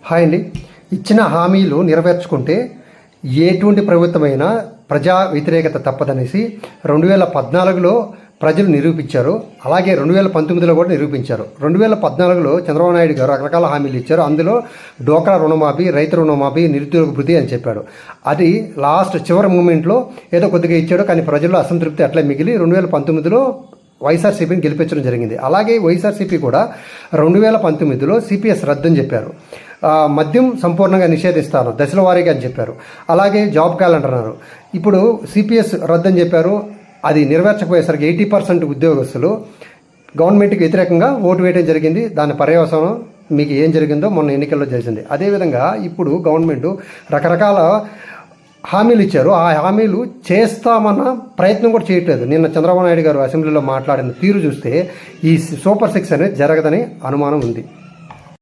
Hi అండి. ఇచ్చిన హామీలు నెరవేర్చుకుంటే ఎటువంటి ప్రభుత్వమైనా ప్రజా వ్యతిరేకత తప్పదనేసి 2014లో ప్రజలు నిరూపించారు. అలాగే 2019లో కూడా నిరూపించారు. 2014లో చంద్రబాబు నాయుడు గారు రకరకాల హామీలు ఇచ్చారు. అందులో డోక్రా రుణమాఫీ, రైతు రుణమాఫీ, నిరుద్యోగ భృతి అని చెప్పాడు. అది లాస్ట్ చివరి మూమెంట్లో ఏదో కొద్దిగా ఇచ్చాడు, కానీ ప్రజల్లో అసంతృప్తి అట్లే మిగిలి 2019లో వైఎస్ఆర్సీపీని గెలిపించడం జరిగింది. అలాగే వైఎస్ఆర్సీపీ కూడా 2019లో సిపిఎస్ రద్దని చెప్పారు. మద్యం సంపూర్ణంగా నిషేధిస్తారు దశల వారీగా అని చెప్పారు. అలాగే జాబ్ క్యాలెండర్ అన్నారు. ఇప్పుడు సిపిఎస్ రద్దని చెప్పారు. అది నెరవేర్చకపోయేసరికి 80% ఉద్యోగస్తులు గవర్నమెంట్కి వ్యతిరేకంగా ఓటు వేయడం జరిగింది. దాని పర్యవసానం మీకు ఏం జరిగిందో మొన్న ఎన్నికల్లో జరిగింది. అదేవిధంగా ఇప్పుడు గవర్నమెంట్ రకరకాల హామీలు ఇచ్చారు. ఆ హామీలు చేస్తామన్న ప్రయత్నం కూడా చేయట్లేదు. నిన్న చంద్రబాబు నాయుడు గారు అసెంబ్లీలో మాట్లాడిన తీరు చూస్తే ఈ సూపర్ 6 అనేది జరగదని అనుమానం ఉంది.